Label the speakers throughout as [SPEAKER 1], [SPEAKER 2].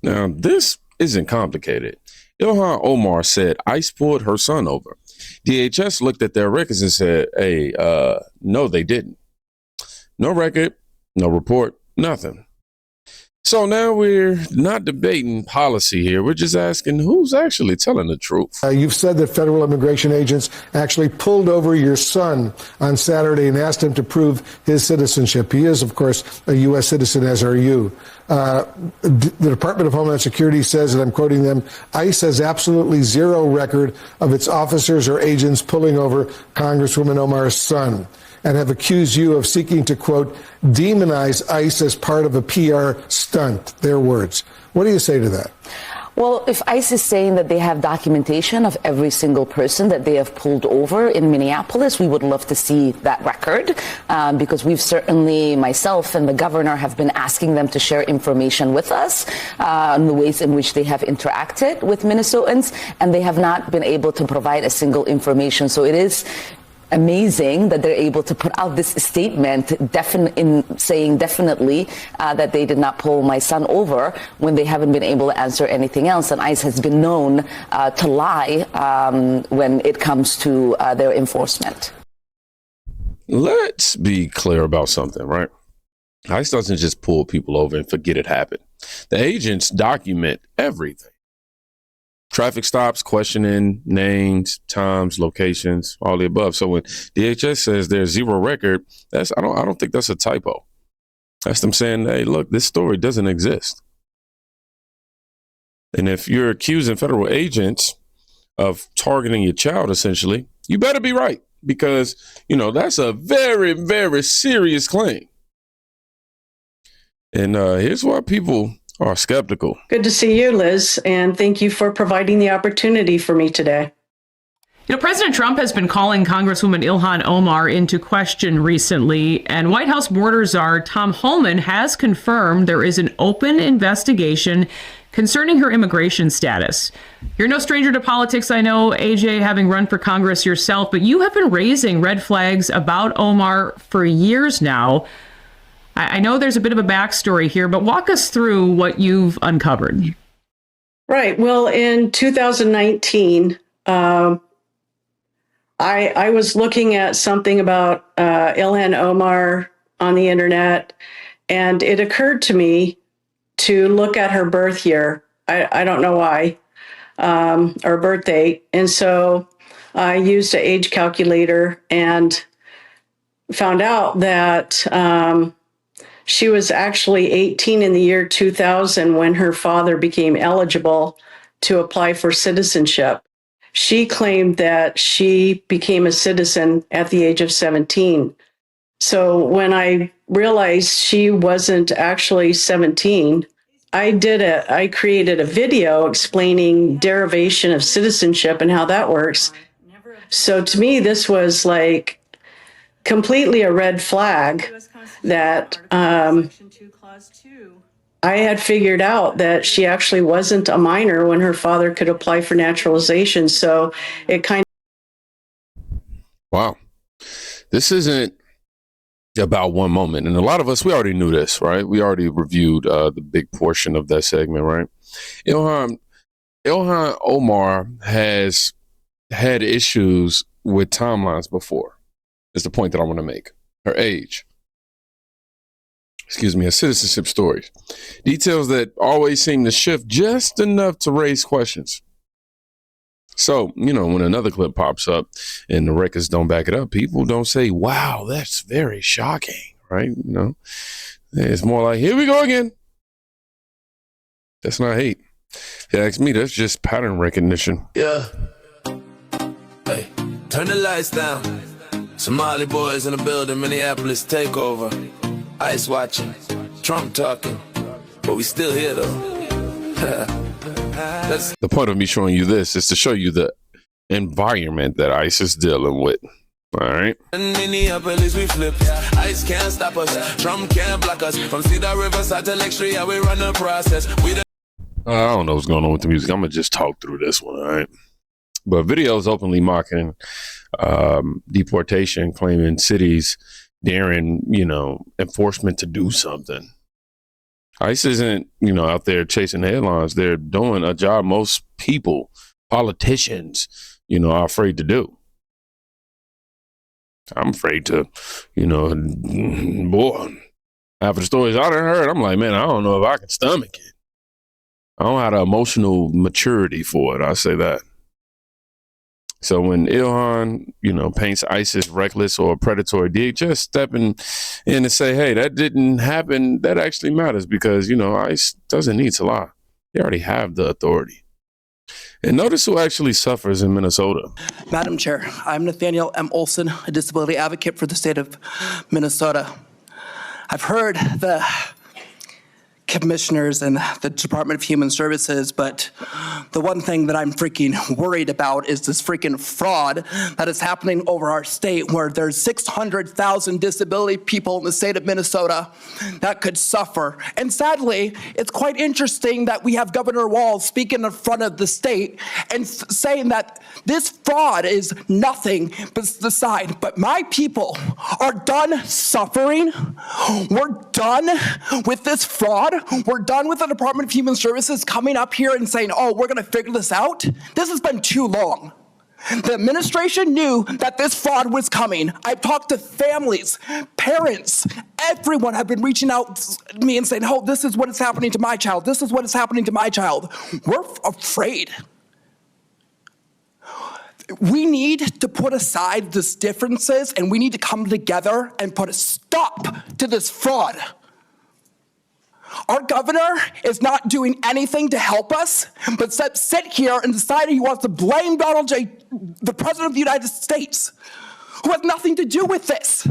[SPEAKER 1] Now, this isn't complicated. Ilhan Omar said ICE pulled her son over. DHS looked at their records and said, hey, no, they didn't. No record, no report, nothing. So now we're not debating policy here. We're just asking who's actually telling the truth.
[SPEAKER 2] You've said that federal immigration agents actually pulled over your son on Saturday and asked him to prove his citizenship. He is, of course, a U.S. citizen, as are you. The Department of Homeland Security says, and I'm quoting them, ICE has absolutely zero record of its officers or agents pulling over Congresswoman Omar's son, and have accused you of seeking to, quote, demonize ICE as part of a PR stunt, their words. What do you say to that?
[SPEAKER 3] Well, if ICE is saying that they have documentation of every single person that they have pulled over in Minneapolis, we would love to see that record, because we've certainly, myself and the governor, have been asking them to share information with us on the ways in which they have interacted with Minnesotans, and they have not been able to provide a single information. So it is amazing that they're able to put out this statement saying definitely that they did not pull my son over when they haven't been able to answer anything else. And ICE has been known to lie when it comes to their enforcement.
[SPEAKER 1] Let's be clear about something, right? ICE doesn't just pull people over and forget it happened. The agents document everything. Traffic stops, questioning, names, times, locations, all the above. So when DHS says there's zero record, I don't think that's a typo. That's them saying, hey, look, this story doesn't exist. And if you're accusing federal agents of targeting your child, essentially, you better be right, because, that's a very, very serious claim. And here's why people are skeptical.
[SPEAKER 4] Good to see you, Liz, and thank you for providing the opportunity for me today.
[SPEAKER 5] President Trump has been calling Congresswoman Ilhan Omar into question recently, and White House border czar Tom Homan has confirmed there is an open investigation concerning her immigration status. You're no stranger to politics, I know, AJ, having run for Congress yourself, but you have been raising red flags about Omar for years now. I know there's a bit of a backstory here, but walk us through what you've uncovered.
[SPEAKER 4] Right. Well, in 2019, I was looking at something about Ilhan Omar on the internet, and it occurred to me to look at her birth year. I don't know why, or birth date. And so I used an age calculator and found out that she was actually 18 in the year 2000 when her father became eligible to apply for citizenship. She claimed that she became a citizen at the age of 17. So when I realized she wasn't actually 17, I created a video explaining derivation of citizenship and how that works. So to me, this was like completely a red flag that I had figured out that she actually wasn't a minor when her father could apply for naturalization. So it kind of...
[SPEAKER 1] Wow. This isn't about one moment. And a lot of us, we already knew this, right? We already reviewed the big portion of that segment, right? Ilhan Omar has had issues with timelines before. Is the point that I want to make. Her age. Her citizenship stories. Details that always seem to shift just enough to raise questions. So, when another clip pops up and the records don't back it up, people don't say, wow, that's very shocking, right? It's more like, here we go again. That's not hate. If you ask me, that's just pattern recognition.
[SPEAKER 6] Yeah. Hey, turn the lights down. Somali boys in the building, Minneapolis takeover. ICE watching, Trump talking, but we still here though.
[SPEAKER 1] The point of me showing you this is to show you the environment that ICE is dealing with. All right.
[SPEAKER 6] In Minneapolis we flip. ICE can't stop us. Trump can't block us. From Cedar Riverside to Lake Street, we run the process. I
[SPEAKER 1] don't know what's going on with the music. I'm gonna just talk through this one. All right. But videos openly mocking deportation, claiming cities daring, enforcement to do something. ICE isn't, out there chasing headlines. They're doing a job most people, politicians, are afraid to do. I'm afraid to, boy, after the stories I done heard, I'm like, man, I don't know if I can stomach it. I don't have the emotional maturity for it. I say that. So when Ilhan, paints ISIS reckless or predatory, just stepping in and say, hey, that didn't happen, that actually matters because, ICE doesn't need to lie. They already have the authority. And notice who actually suffers in Minnesota.
[SPEAKER 7] Madam Chair, I'm Nathaniel M. Olson, a disability advocate for the state of Minnesota. I've heard the commissioners and the Department of Human Services, but the one thing that I'm freaking worried about is this freaking fraud that is happening over our state, where there's 600,000 disability people in the state of Minnesota that could suffer. And sadly, it's quite interesting that we have Governor Walz speaking in front of the state and saying that this fraud is nothing but the side. But my people are done suffering. We're done with this fraud. We're done with the Department of Human Services coming up here and saying, oh, we're going to figure this out. This has been too long. The administration knew that this fraud was coming. I've talked to families, parents, everyone have been reaching out to me and saying, oh, this is what is happening to my child. This is what is happening to my child. We're afraid. We need to put aside these differences and we need to come together and put a stop to this fraud. Our governor is not doing anything to help us, but sit here and decide he wants to blame Donald J., the President of the United States, who has nothing to do with this.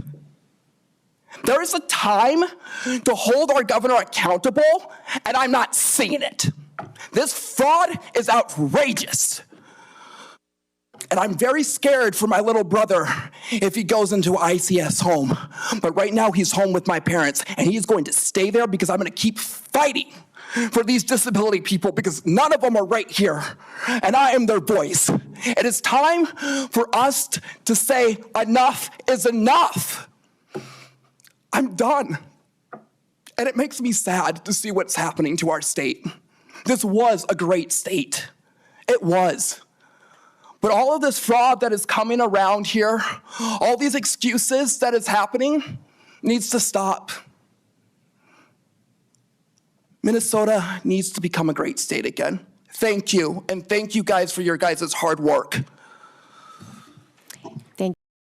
[SPEAKER 7] There is a time to hold our governor accountable, and I'm not seeing it. This fraud is outrageous. And I'm very scared for my little brother if he goes into ICS home. But right now he's home with my parents, and he's going to stay there because I'm going to keep fighting for these disability people because none of them are right here, and I am their voice. It is time for us to say enough is enough. I'm done. And it makes me sad to see what's happening to our state. This was a great state. It was. But all of this fraud that is coming around here, all these excuses that is happening, needs to stop. Minnesota needs to become a great state again. Thank you, and thank you guys for your guys' hard work.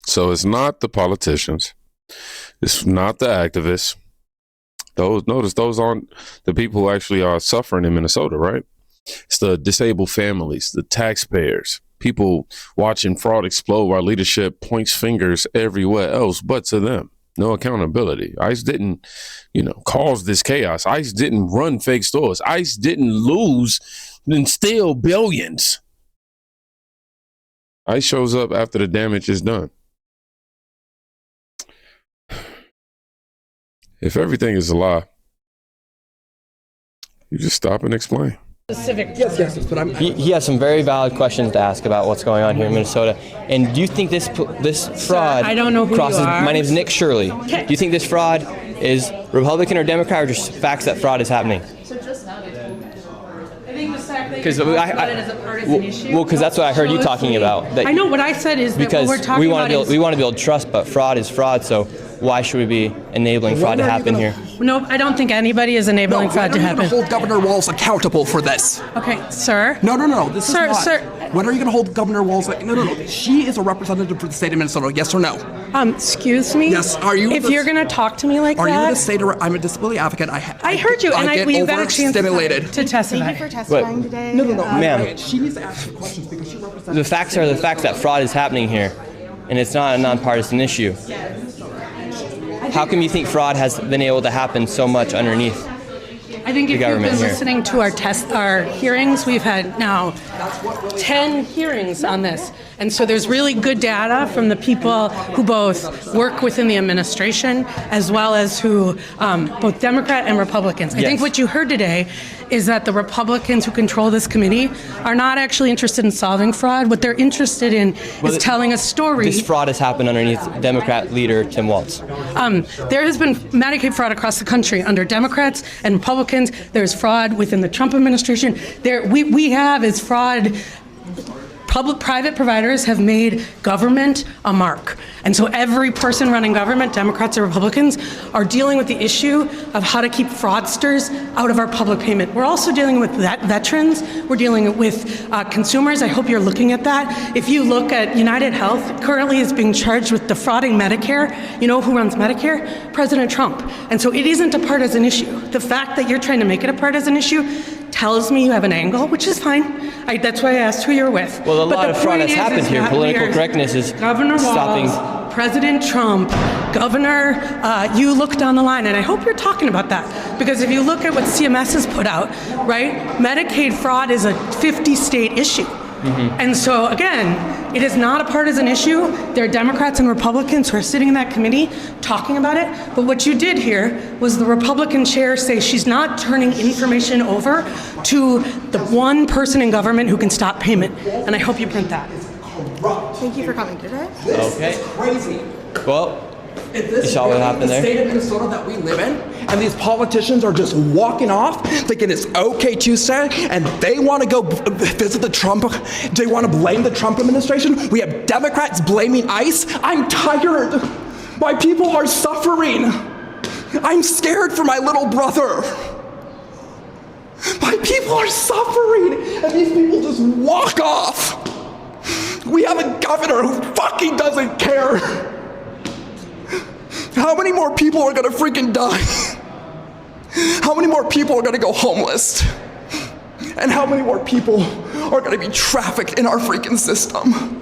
[SPEAKER 1] So it's not the politicians. It's not the activists. Those aren't the people who actually are suffering in Minnesota, right? It's the disabled families, the taxpayers, people watching fraud explode while leadership points fingers everywhere else but to them. No accountability. ICE didn't, cause this chaos. ICE didn't run fake stores. ICE didn't lose and steal billions. ICE shows up after the damage is done. If everything is a lie, you just stop and explain.
[SPEAKER 8] Yes, but he has some very valid questions to ask about what's going on here in Minnesota. And do you think this fraud
[SPEAKER 9] I don't know who
[SPEAKER 8] crosses?
[SPEAKER 9] You are.
[SPEAKER 8] My name is Nick Shirley.
[SPEAKER 9] Okay.
[SPEAKER 8] Do you think this fraud is Republican or Democrat, or just facts that fraud is happening?
[SPEAKER 9] I think the fact that you're talking about it as a partisan issue.
[SPEAKER 8] Well, because that's what I heard you talking about. That
[SPEAKER 9] I know what I said is that what we're talking about is
[SPEAKER 8] we want to build trust, but fraud is fraud. So why should we be enabling fraud to happen here?
[SPEAKER 9] No, I don't think anybody is enabling fraud to happen.
[SPEAKER 7] When are you going to hold Governor Walz accountable for this?
[SPEAKER 9] Okay, sir.
[SPEAKER 7] No. This
[SPEAKER 9] Sir,
[SPEAKER 7] is not.
[SPEAKER 9] sir.
[SPEAKER 7] When are you going to hold Governor Walz? No. She is a representative for the state of Minnesota. Yes or no?
[SPEAKER 9] Excuse me?
[SPEAKER 7] Yes. Are you?
[SPEAKER 9] If you're going to talk to me like
[SPEAKER 7] are
[SPEAKER 9] that.
[SPEAKER 7] you going to say to her, I'm a disability advocate. I
[SPEAKER 9] heard you, and
[SPEAKER 7] get
[SPEAKER 9] we got a chance
[SPEAKER 7] overstimulated.
[SPEAKER 9] to testify.
[SPEAKER 10] Thank you for testifying today.
[SPEAKER 7] No.
[SPEAKER 8] Ma'am.
[SPEAKER 7] She needs to ask questions because she represents.
[SPEAKER 8] The facts are the facts that fraud is happening here, and it's not a nonpartisan issue. How come you think fraud has been able to happen so much underneath?
[SPEAKER 9] I think if you've been
[SPEAKER 8] here.
[SPEAKER 9] listening to our hearings, we've had now 10 hearings on this. And so there's really good data from the people who both work within the administration as well as who both Democrat and Republicans. I think what you heard today is that the Republicans who control this committee are not actually interested in solving fraud. What they're interested in is telling a story.
[SPEAKER 8] This fraud has happened underneath Democrat leader Tim Walz.
[SPEAKER 9] There has been Medicaid fraud across the country under Democrats and Republicans. There's fraud within the Trump administration. We have is fraud. Private providers have made government a mark. And so every person running government, Democrats or Republicans, are dealing with the issue of how to keep fraudsters out of our public payment. We're also dealing with veterans. We're dealing with consumers. I hope you're looking at that. If you look at United Health, currently is being charged with defrauding Medicare. You know who runs Medicare? President Trump. And so it isn't a partisan issue. The fact that you're trying to make it a partisan issue tells me you have an angle, which is fine. That's why I asked who you're with.
[SPEAKER 8] Well, a lot of fraud has happened here. Political correctness is
[SPEAKER 9] Governor
[SPEAKER 8] stopping.
[SPEAKER 9] Walz, President Trump, Governor, you look down the line, and I hope you're talking about that. Because if you look at what CMS has put out, right, Medicaid fraud is a 50-state issue. And so, again, it is not a partisan issue. There are Democrats and Republicans who are sitting in that committee talking about it. But what you did here was the Republican chair say she's not turning information over to the one person in government who can stop payment. And I hope you print that.
[SPEAKER 10] Thank you for coming today.
[SPEAKER 8] Okay.
[SPEAKER 7] It's crazy.
[SPEAKER 8] Well,
[SPEAKER 7] Is this
[SPEAKER 8] you saw what
[SPEAKER 7] really
[SPEAKER 8] happened
[SPEAKER 7] the
[SPEAKER 8] there?
[SPEAKER 7] state of Minnesota that we live in? And these politicians are just walking off, thinking it's okay Tuesday, and they want to go visit the Trump, they want to blame the Trump administration. We have Democrats blaming ICE. I'm tired. My people are suffering. I'm scared for my little brother. My people are suffering, and these people just walk off. We have a governor who fucking doesn't care. How many more people are gonna freaking die? How many more people are gonna go homeless? And how many more people are gonna be trafficked in our freaking system?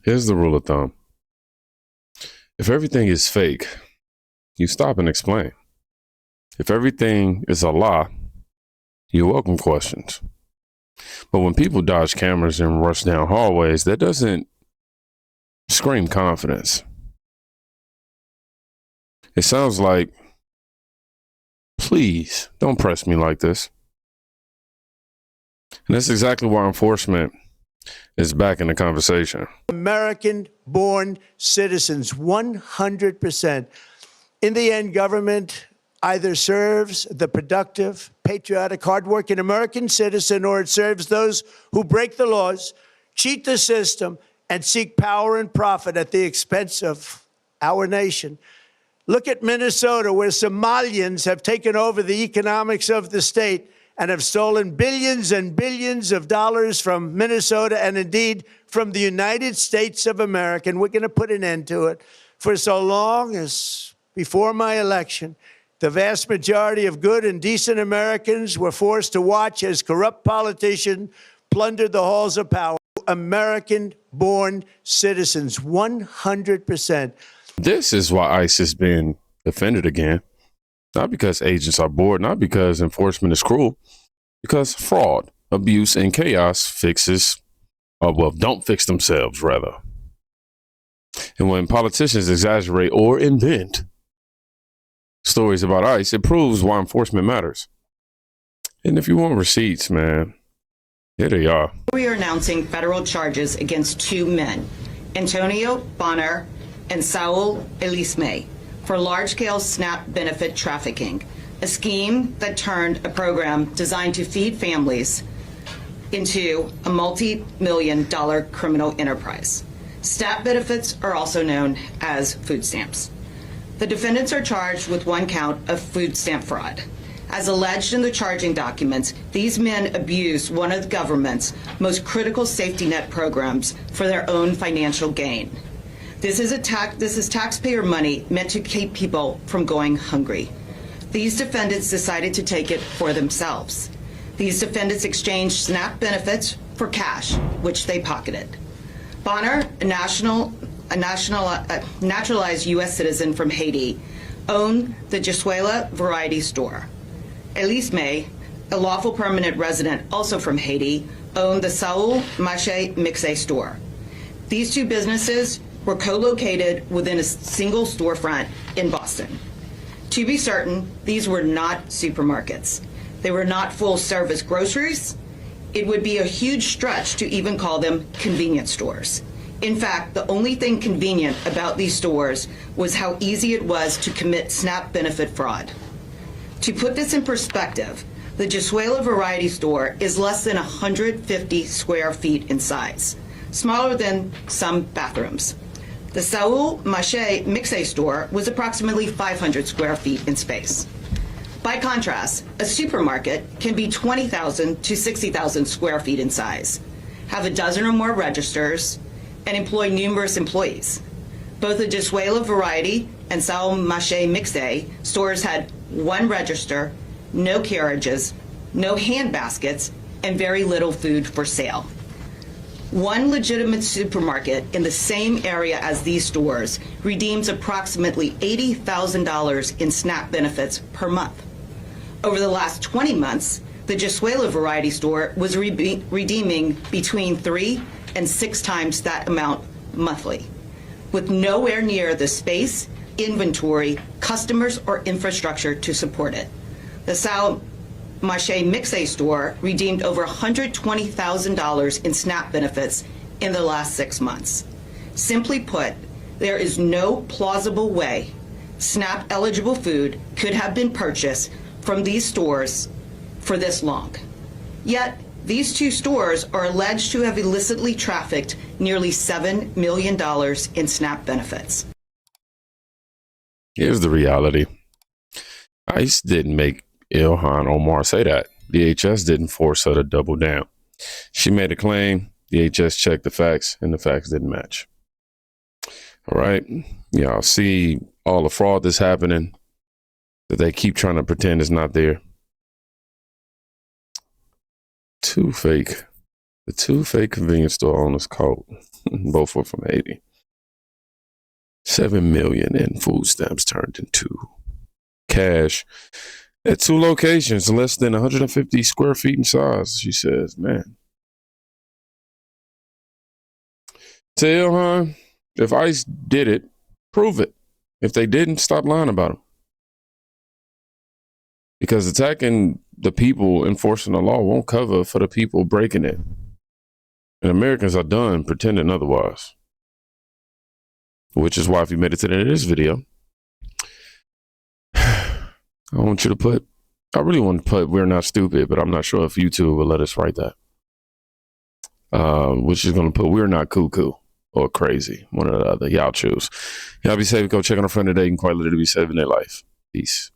[SPEAKER 1] Here's the rule of thumb. If everything is fake, you stop and explain. If everything is a lie, you welcome questions. But when people dodge cameras and rush down hallways, that doesn't scream confidence. It sounds like, please don't press me like this. And that's exactly why enforcement is back in the conversation.
[SPEAKER 11] American-born citizens, 100%. In the end, government either serves the productive, patriotic, hardworking American citizen, or it serves those who break the laws, cheat the system, and seek power and profit at the expense of our nation. Look at Minnesota, where Somalians have taken over the economics of the state and have stolen billions and billions of dollars from Minnesota and indeed from the United States of America. And we're going to put an end to it. For so long as before my election, the vast majority of good and decent Americans were forced to watch as corrupt politicians plundered the halls of power. American-born citizens, 100%.
[SPEAKER 1] This is why ICE is being defended again. Not because agents are bored, not because enforcement is cruel, because fraud, abuse, and chaos don't fix themselves, rather. And when politicians exaggerate or invent stories about ICE, it proves why enforcement matters. And if you want receipts, man, here they are.
[SPEAKER 12] We are announcing federal charges against two men, Antonio Bonner and Saul Elisme, for large-scale SNAP benefit trafficking, a scheme that turned a program designed to feed families into a multi-million-dollar criminal enterprise. SNAP benefits are also known as food stamps. The defendants are charged with one count of food stamp fraud. As alleged in the charging documents, these men abused one of the government's most critical safety net programs for their own financial gain. This is taxpayer money meant to keep people from going hungry. These defendants decided to take it for themselves. These defendants exchanged SNAP benefits for cash, which they pocketed. Bonner, a naturalized U.S. citizen from Haiti, owned the Jesuela Variety Store. Elisme, a lawful permanent resident also from Haiti, owned the Saul Mache Mixe store. These two businesses were co-located within a single storefront in Boston. To be certain, these were not supermarkets. They were not full-service groceries. It would be a huge stretch to even call them convenience stores. In fact, the only thing convenient about these stores was how easy it was to commit SNAP benefit fraud. To put this in perspective, the Jesuela Variety Store is less than 150 square feet in size, smaller than some bathrooms. The Saul Mache Mixe store was approximately 500 square feet in space. By contrast, a supermarket can be 20,000 to 60,000 square feet in size, have a dozen or more registers, and employ numerous employees. Both the Jesuela Variety and Saul Mache Mixe stores had one register, no carriages, no hand baskets, and very little food for sale. One legitimate supermarket in the same area as these stores redeems approximately $80,000 in SNAP benefits per month. Over the last 20 months, the Jesuela Variety Store was redeeming between 3 and 6 times that amount monthly, with nowhere near the space, inventory, customers, or infrastructure to support it. The Sao Mache Mixe store redeemed over $120,000 in SNAP benefits in the last 6 months. Simply put, there is no plausible way SNAP eligible food could have been purchased from these stores for this long. Yet, these two stores are alleged to have illicitly trafficked nearly $7 million in SNAP benefits.
[SPEAKER 1] Here's the reality. ICE didn't make Ilhan Omar say that. DHS didn't force her to double down. She made a claim, DHS checked the facts, and the facts didn't match. All right. Y'all see all the fraud that's happening that they keep trying to pretend is not there. The two fake convenience store owners caught. Both were from Haiti. 7 million in food stamps turned into cash at 2 locations, less than 150 square feet in size. She says, man. Tell Ilhan, if ICE did it, prove it. If they didn't, stop lying about them. Because attacking the people enforcing the law won't cover for the people breaking it. And Americans are done pretending otherwise. Which is why if you made it to the end of this video, I want you to put, I really want to put, we're not stupid, but I'm not sure if YouTube will let us write that. Which is going to put, we're not cuckoo or crazy. One or the other. Y'all choose. Y'all be safe. Go check on a friend today. You can quite literally be saving their life. Peace.